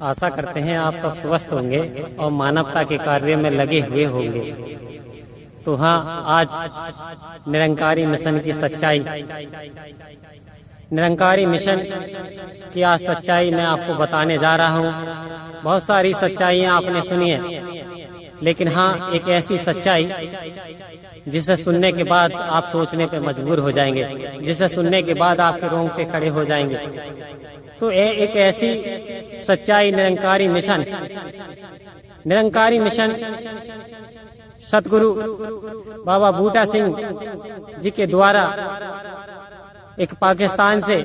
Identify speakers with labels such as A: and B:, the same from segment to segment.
A: आशा करते हैं आप सब स्वस्थ होंगे और मानवता के कार्य में लगे हुए होंगे। तो हाँ, आज निरंकारी मिशन की सच्चाई, निरंकारी मिशन की आज सच्चाई मैं आपको बताने जा रहा हूँ। बहुत सारी सच्चाइयाँ आपने सुनी है, लेकिन हाँ, एक ऐसी सच्चाई जिसे सुनने के बाद आप सोचने पे मजबूर हो जाएंगे, जिसे सुनने के बाद आपके रोंगटे खड़े हो जाएंगे। तो एक ऐसी सच्चाई निरंकारी मिशन, निरंकारी मिशन सतगुरु बाबा बूटा सिंह जी के द्वारा एक पाकिस्तान से,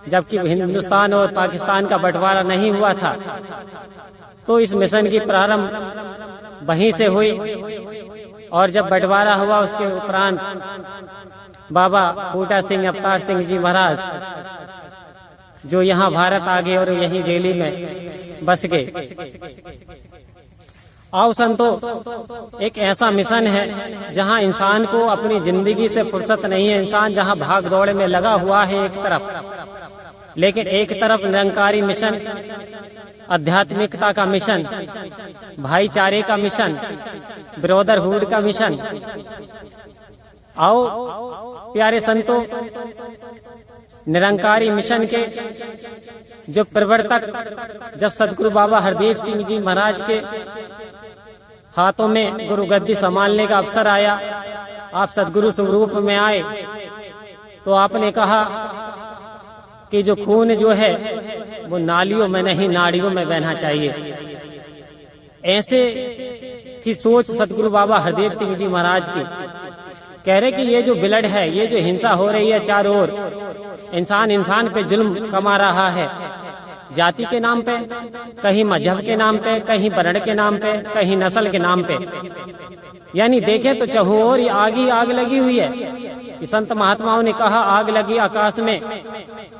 A: जबकि हिंदुस्तान और पाकिस्तान का बंटवारा नहीं हुआ था, तो इस मिशन की प्रारंभ वहीं से हुई। और जब बंटवारा हुआ उसके उपरांत बाबा बूटा सिंह अवतार सिंह जी महाराज जो यहाँ भारत आ गए और यहीं दिल्ली में बस गए। आओ संतो, एक ऐसा मिशन है जहाँ इंसान को अपनी जिंदगी से फुर्सत नहीं है। इंसान जहाँ भाग दौड़ में लगा हुआ है एक तरफ, लेकिन एक तरफ निरंकारी मिशन, आध्यात्मिकता का मिशन, भाईचारे का मिशन, ब्रदरहुड का मिशन। आओ प्यारे संतो, निरंकारी मिशन के जो प्रवर्तक, जब सदगुरु बाबा हरदेव सिंह जी महाराज के हाथों में गुरु गद्दी संभालने का अवसर आया, आप सदगुरु स्वरूप में आए, तो आपने कहा कि जो खून जो है वो नालियों में नहीं नाड़ियों में बहना चाहिए। ऐसे की सोच सदगुरु बाबा हरदेव सिंह जी महाराज की। कह रहे कि ये जो ब्लड है, ये जो हिंसा हो रही है चारों ओर, इंसान इंसान पे जुल्म कमा रहा है, जाति के नाम पे, कहीं मजहब के नाम पे, कहीं वर्ण के नाम पे, कहीं नस्ल के नाम पे। यानी देखें तो चहुओर आग ही आग लगी हुई है। कि संत महात्माओं ने कहा, आग लगी आकाश में,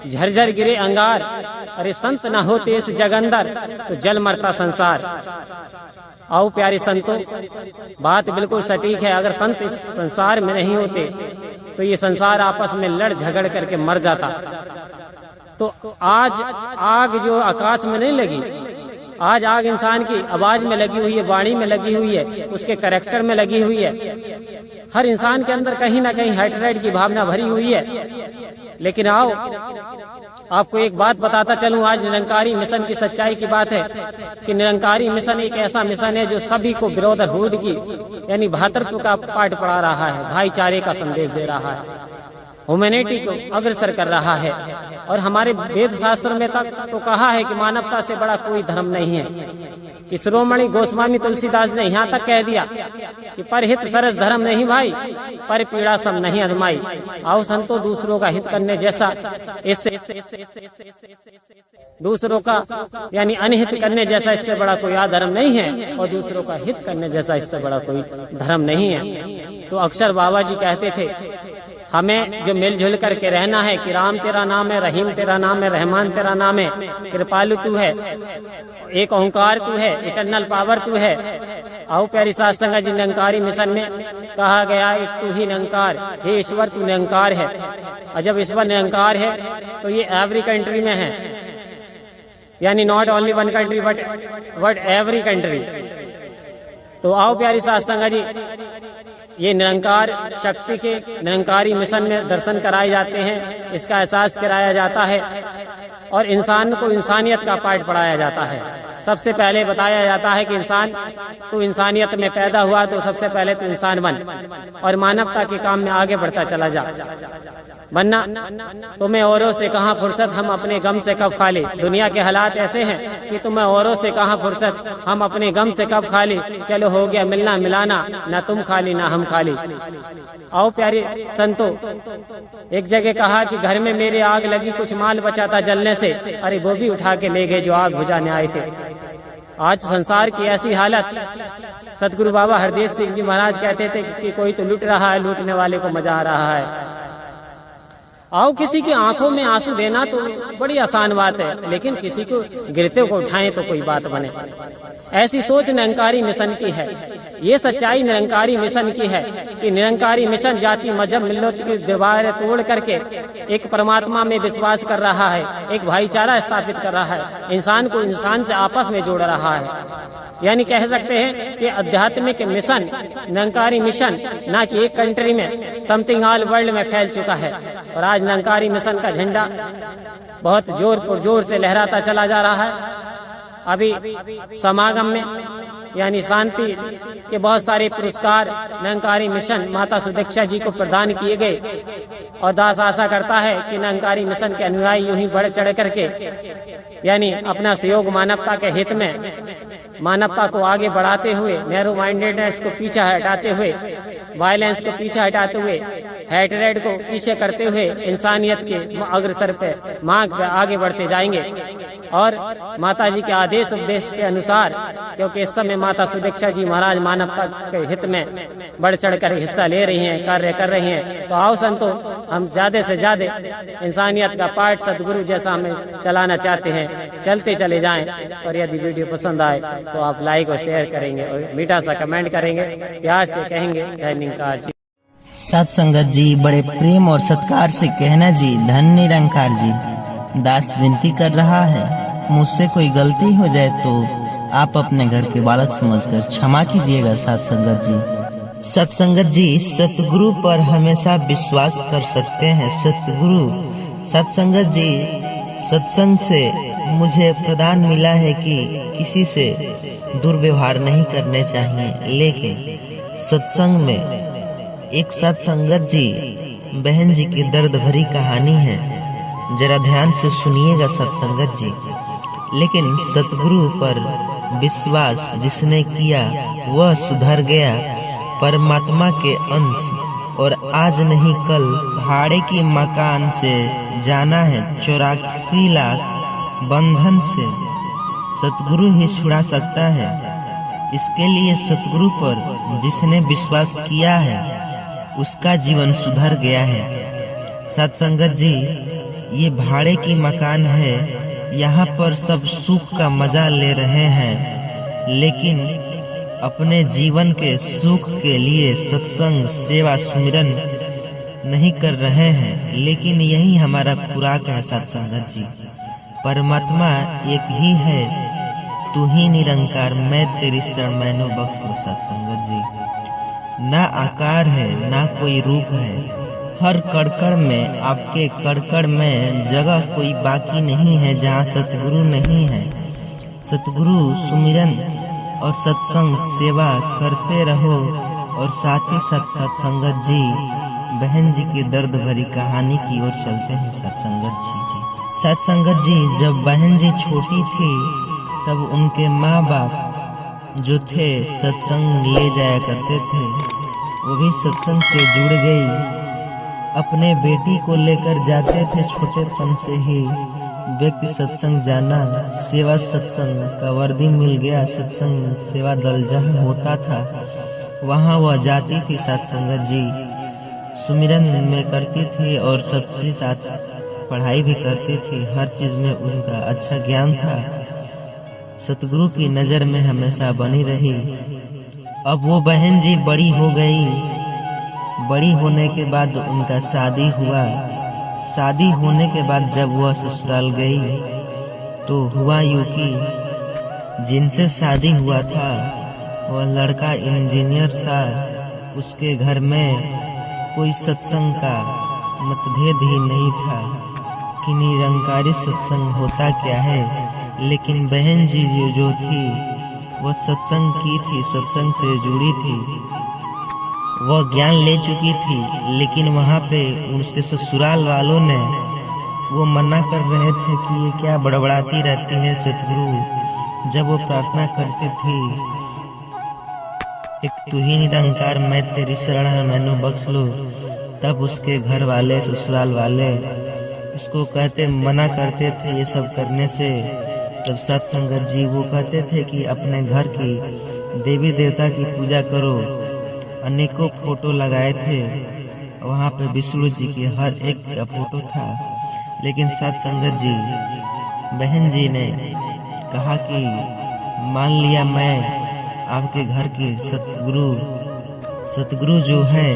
A: झरझर गिरे अंगार, अरे संत न होते इस जगंदर तो जल मरता संसार। आओ प्यारे संतों, बात बिल्कुल सटीक है। अगर संत इस संसार में नहीं होते तो ये संसार आपस में लड़ झगड़ करके मर जाता। तो आज आग जो आकाश में नहीं लगी, आज आग इंसान की आवाज में लगी हुई है, वाणी में लगी हुई है, उसके कैरेक्टर में लगी हुई है। हर इंसान के अंदर कहीं ना कहीं हेट्रेड की भावना भरी हुई है। लेकिन आओ आपको एक बात बताता चलूं, आज निरंकारी मिशन की सच्चाई की बात है कि निरंकारी मिशन एक ऐसा मिशन है जो सभी को ब्रदरहुड की, यानी भातृत्व का पाठ पढ़ा रहा है, भाईचारे का संदेश दे रहा है, ह्यूमैनिटी को अग्रसर कर रहा है। और हमारे वेद शास्त्र में तक तो कहा है कि मानवता से बड़ा कोई धर्म नहीं है। कि शिरोमणि गोस्वामी तुलसीदास ने यहाँ तक कह दिया कि परहित सरस धर्म नहीं भाई, पर पीड़ा सब नहीं अधमाई। आओ संतो, दूसरों का हित करने जैसा, इससे दूसरों का यानी अनहित करने जैसा इससे बड़ा कोई धर्म नहीं है, और दूसरों का हित करने जैसा इससे बड़ा कोई धर्म नहीं है। तो अक्सर बाबा जी कहते थे हमें जो मिलजुल करके रहना है कि राम तेरा नाम है, रहीम तेरा नाम है, रहमान तेरा नाम है, कृपालु तू है, एक ओंकार तू है, इटरनल पावर तू है। आओ प्यारी साथ संगत जी, निरंकारी मिशन में कहा गया एक तू ही निरंकार, हे ईश्वर तू निरंकार है। और जब ईश्वर निरंकार है तो ये एवरी कंट्री में है, यानी not only one country but every country. तो आओ प्यारी साथ संगत जी, ये निरंकार शक्ति के निरंकारी मिशन में दर्शन कराए जाते हैं, इसका एहसास कराया जाता है और इंसान को इंसानियत का पाठ पढ़ाया जाता है। सबसे पहले बताया जाता है कि इंसान तू इंसानियत में पैदा हुआ तो सबसे पहले तू इंसान बन और मानवता के काम में आगे बढ़ता चला जा, वरना तुम्हें औरों से कहाँ फुर्सत, हम अपने गम से कब खाली। दुनिया के हालात ऐसे हैं कि तुम्हें औरों से कहाँ फुर्सत, हम अपने गम से कब खाली। चलो हो गया मिलना मिलाना, ना तुम खाली ना हम खाली। आओ प्यारे संतो, एक जगह कहा कि घर में मेरे आग लगी, कुछ माल बचा था जलने से, अरे वो भी उठा के ले गए जो आग बुझाने आए थे। आज संसार की ऐसी हालत, सदगुरु बाबा हरदेव सिंह जी महाराज कहते थे कि कोई तो लूट रहा है, लूटने वाले को मजा आ रहा है। आओ किसी की आंखों में आंसू देना तो बड़ी आसान बात है, लेकिन किसी को गिरते को उठाएं तो कोई बात बने। ऐसी सोच निरंकारी मिशन की है। ये सच्चाई निरंकारी मिशन की है कि निरंकारी मिशन जाति मजहब मिल्लत की दीवारें तोड़ करके एक परमात्मा में विश्वास कर रहा है, एक भाईचारा स्थापित कर रहा है, इंसान को इंसान से आपस में जोड़ रहा है। यानी कह सकते हैं कि आध्यात्मिक मिशन, निरंकारी मिशन ना कि एक कंट्री में, समथिंग ऑल वर्ल्ड में फैल चुका है। और आज निरंकारी मिशन का झंडा बहुत जोर से लहराता चला जा रहा है। अभी समागम में यानी शांति के बहुत सारे पुरस्कार निरंकारी मिशन माता सुदीक्षा जी को प्रदान किए गए। और दास आशा करता है कि निरंकारी मिशन के अनुयायी यूं ही बढ़ चढ़ करके यानी अपना सहयोग मानवता के हित में, मानवता को आगे बढ़ाते हुए, नैरो माइंडेडनेस को पीछे हटाते हुए, वायलेंस को पीछे हटाते हुए, हेटरेड को पीछे करते हुए इंसानियत के अग्रसर पे मार्ग पे आगे बढ़ते जाएंगे। और माता जी के आदेश उपदेश के अनुसार, क्योंकि इस समय माता सुदीक्षा जी महाराज मानवता के हित में बढ़ चढ़ कर हिस्सा ले रही हैं, कार्य कर रही हैं। तो आओ संतो, हम ज्यादा से ज्यादा इंसानियत का पाठ सदगुरु जैसा हमें चलाना चाहते हैं, चलते चले जाएं। और यदि वीडियो पसंद आए तो आप लाइक और शेयर करेंगे और मीठा सा कमेंट करेंगे, प्यार से कहेंगे जय निरंकार जी।
B: सत्संगत जी बड़े प्रेम और सत्कार से कहना जी धन निरंकार जी। दास विनती कर रहा है, मुझसे कोई गलती हो जाए तो आप अपने घर के बालक समझकर क्षमा कीजिएगा। सत्संगत जी, सत्संगत जी सतगुरु पर हमेशा विश्वास कर सकते हैं। सत्संगत जी, सत्संग से मुझे प्रदान मिला है कि किसी से दुर्व्यवहार नहीं करने चाहिए। लेकिन सत्संग में एक सत्संगत जी बहन जी की दर्द भरी कहानी है, जरा ध्यान से सुनिएगा सत्संगत जी। लेकिन सतगुरु पर विश्वास जिसने किया वह सुधर गया, परमात्मा के अंश, और आज नहीं कल भाड़े की मकान से जाना है 84 लाख बंधन से। सतगुरु ही छुड़ा सकता है। इसके लिए सतगुरु पर जिसने विश्वास किया है उसका जीवन सुधर गया है। सत्संगत जी, ये भाड़े की मकान है, यहाँ पर सब सुख का मजा ले रहे हैं, लेकिन अपने जीवन के सुख के लिए सत्संग सेवा सुमिरन नहीं कर रहे हैं। लेकिन यही हमारा खुराक है सत्संगत जी। परमात्मा एक ही है, तू ही निरंकार, मैं तेरी शरण मैनो बख्श। सत्संगत जी, ना आकार है ना कोई रूप है, हर कड़कड़ में, आपके कड़कड़ में जगह कोई बाकी नहीं है जहाँ सतगुरु नहीं है। सतगुरु सुमिरन और सत्संग सेवा करते रहो। और साथ ही साथ सत्संगत जी बहन जी की दर्द भरी कहानी की ओर चलते हैं। सत्संगत जी, जब बहन जी छोटी थी तब उनके माँ बाप जो थे सत्संग ले जाया करते थे, वो भी सत्संग से जुड़ गई। अपने बेटी को लेकर जाते थे छोटेपन से ही। व्यक्ति सत्संग जाना, सेवा सत्संग का वर्दी मिल गया, सत्संग सेवा दल जहाँ होता था वहाँ वह जाती थी। सत्संगत जी सुमिरन में करती थी और सबसे साथ पढ़ाई भी करती थी। हर चीज में उनका अच्छा ज्ञान था। सतगुरु की नजर में हमेशा बनी रही। अब वो बहन जी बड़ी हो गई। बड़ी होने के बाद उनका शादी हुआ। शादी होने के बाद जब वह ससुराल गई तो हुआ यूं कि जिनसे शादी हुआ था वह लड़का इंजीनियर था। उसके घर में कोई सत्संग का मतभेद ही नहीं था कि निरंकारी सत्संग होता क्या है। लेकिन बहन जी जो थी वह सत्संग की थी, सत्संग से जुड़ी थी, वह ज्ञान ले चुकी थी। लेकिन वहाँ पे उसके ससुराल वालों ने वो मना कर रहे थे कि ये क्या बड़बड़ाती रहती है सतगुरु। जब वो प्रार्थना करती थी, एक तू ही निरंकार, मैं तेरी शरण है मैनू बख्श लो, तब उसके घर वाले ससुराल वाले उसको कहते, मना करते थे ये सब करने से। तब सत्संगत जी वो कहते थे कि अपने घर की देवी देवता की पूजा करो। अनेकों फोटो लगाए थे, वहाँ पे विष्णु जी की हर एक का फोटो था। लेकिन सत्संगत जी बहन जी ने कहा कि मान लिया मैं आपके घर के सतगुरु जो है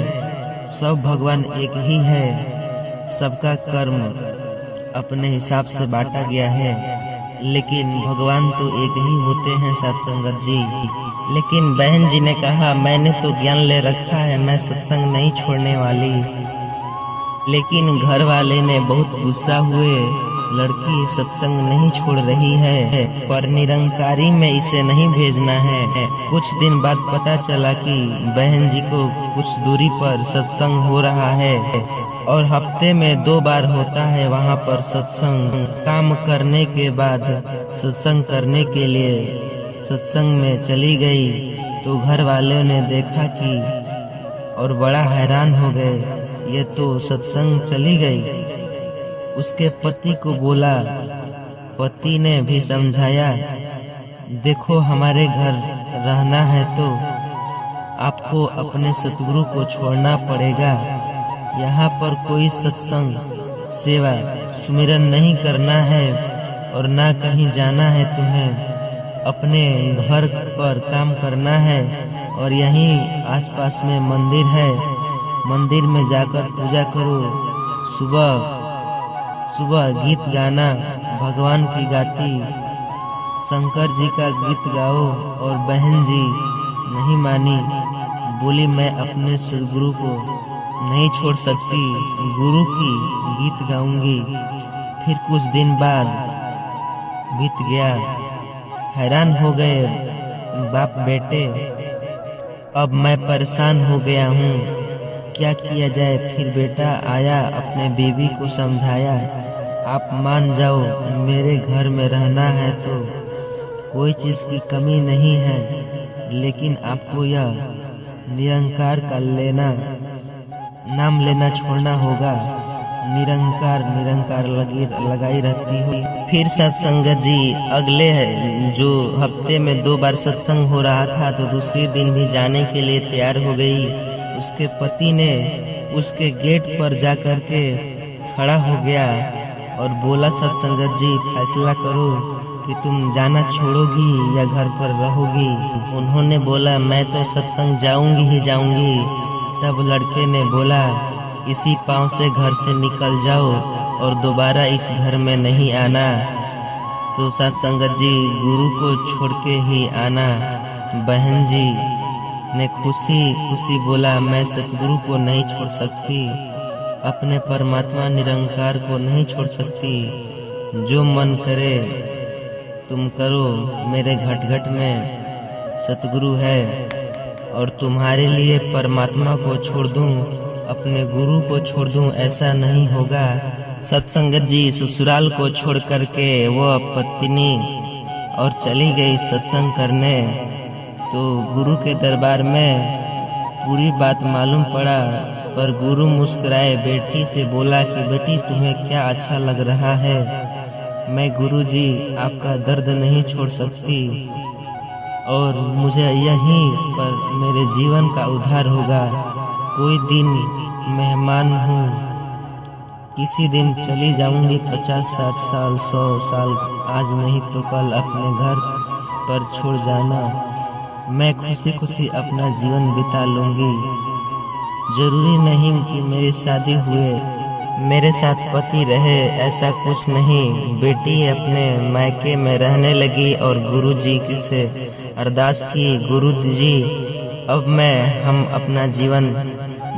B: सब भगवान एक ही है। सबका कर्म अपने हिसाब से बांटा गया है, लेकिन भगवान तो एक ही होते हैं सत्संगत जी। लेकिन बहन जी ने कहा मैंने तो ज्ञान ले रखा है, मैं सत्संग नहीं छोड़ने वाली। लेकिन घर वाले ने बहुत गुस्सा हुए, लड़की सत्संग नहीं छोड़ रही है पर निरंकारी में इसे नहीं भेजना है। कुछ दिन बाद पता चला कि बहन जी को कुछ दूरी पर सत्संग हो रहा है और हफ्ते में 2 बार होता है वहाँ पर सत्संग। काम करने के बाद सत्संग करने के लिए सत्संग में चली गई तो घर वालों ने देखा कि और बड़ा हैरान हो गए, ये तो सत्संग चली गई। उसके पति को बोला, पति ने भी समझाया, देखो हमारे घर रहना है तो आपको अपने सतगुरु को छोड़ना पड़ेगा। यहाँ पर कोई सत्संग सेवा सुमिरन नहीं करना है और ना कहीं जाना है तुम्हें। अपने घर पर काम करना है और यहीं आसपास में मंदिर है, मंदिर में जाकर पूजा करो। सुबह गीत गाना, भगवान की गाती, शंकर जी का गीत गाओ। और बहन जी नहीं मानी, बोली मैं अपने सदगुरु को नहीं छोड़ सकती, गुरु की गीत गाऊंगी। फिर कुछ दिन बाद बीत गया, हैरान हो गए बाप बेटे, अब मैं परेशान हो गया हूँ, क्या किया जाए। फिर बेटा आया, अपने बीवी को समझाया, आप मान जाओ, मेरे घर में रहना है तो कोई चीज़ की कमी नहीं है, लेकिन आपको यह निरंकार का नाम लेना छोड़ना होगा। निरंकार लगाई रहती हो। फिर सत्संगत जी अगले जो हफ्ते में 2 बार सत्संग हो रहा था तो दूसरे दिन भी जाने के लिए तैयार हो गई। उसके पति ने उसके गेट पर जाकर के खड़ा हो गया और बोला, सत्संगत जी फैसला करो कि तुम जाना छोड़ोगी या घर पर रहोगी। उन्होंने बोला मैं तो सत्संग जाऊंगी ही जाऊंगी। तब लड़के ने बोला, इसी पाँव से घर से निकल जाओ और दोबारा इस घर में नहीं आना। तो सत्संगत जी गुरु को छोड़ के ही आना। बहन जी ने खुशी बोला, मैं सतगुरु को नहीं छोड़ सकती, अपने परमात्मा निरंकार को नहीं छोड़ सकती। जो मन करे तुम करो, मेरे घट घट में सतगुरु है और तुम्हारे लिए परमात्मा को छोड़ दूं, अपने गुरु को छोड़ दूं, ऐसा नहीं होगा। सत्संगत जी ससुराल को छोड़ करके वो पत्नी और चली गई सत्संग करने। तो गुरु के दरबार में पूरी बात मालूम पड़ा, पर गुरु मुस्कुराए, बेटी से बोला कि बेटी तुम्हें क्या अच्छा लग रहा है, मैं गुरुजी आपका दर्द नहीं छोड़ सकती और मुझे यहीं पर मेरे जीवन का उद्धार होगा। कोई दिन मेहमान हूँ, किसी दिन चली जाऊंगी 50-60 साल 100 साल, आज नहीं तो कल अपने घर पर छोड़ जाना। मैं खुशी अपना जीवन बिता लूंगी। जरूरी नहीं कि मेरी शादी हुए मेरे साथ पति रहे, ऐसा कुछ नहीं। बेटी अपने मायके में रहने लगी और गुरुजी से अरदास की, गुरुजी अब हम अपना जीवन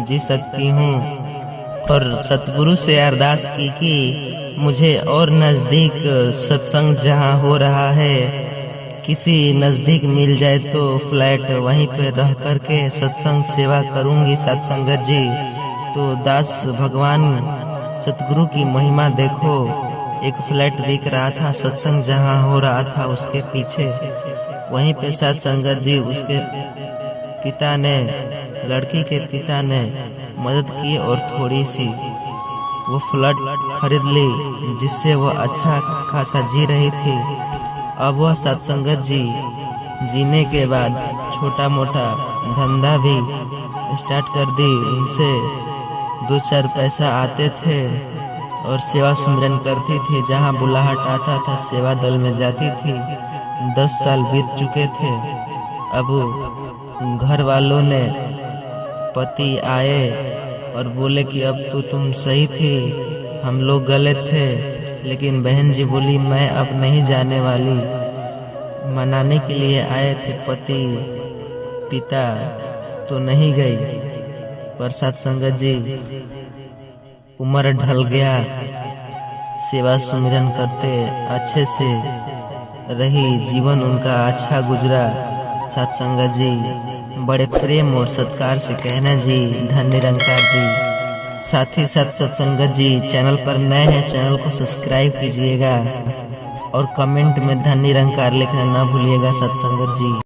B: जी सकती हूँ। और सतगुरु से अरदास की कि मुझे और नज़दीक सत्संग जहाँ हो रहा है किसी नज़दीक मिल जाए तो फ्लैट वहीं पे रह करके सत्संग सेवा करूँगी। सत्संगत जी तो दास भगवान सतगुरु की महिमा देखो, एक फ्लैट बिक रहा था, सत्संग जहाँ हो रहा था उसके पीछे, वहीं पे सत्संगत जी उसके पिता ने, लड़की के पिता ने मदद की और थोड़ी सी वो फ्लैट खरीद ली, जिससे वो अच्छा खासा जी रही थी। अब वह सत्संगत जी जीने के बाद छोटा मोटा धंधा भी स्टार्ट कर दी। उनसे 2-4 पैसा आते थे और सेवा सुमिरन करती थी। जहाँ बुलाहट आता था सेवा दल में जाती थी। 10 साल बीत चुके थे। अब घर वालों ने पति आए और बोले कि अब तो तुम सही थी, हम लोग गलत थे। लेकिन बहन जी बोली मैं अब नहीं जाने वाली। मनाने के लिए आए थे पति पिता तो नहीं गई। पर सत्संगत जी उम्र ढल गया, सेवा सुमिरन करते अच्छे से रही, जीवन उनका अच्छा गुजरा। सत्संगत जी बड़े प्रेम और सत्कार से कहना जी धन निरंकार जी। साथ ही साथ सत्संगत जी चैनल पर नए हैं, चैनल को सब्सक्राइब कीजिएगा और कमेंट में धन निरंकार लिखना ना भूलिएगा सत्संगत जी।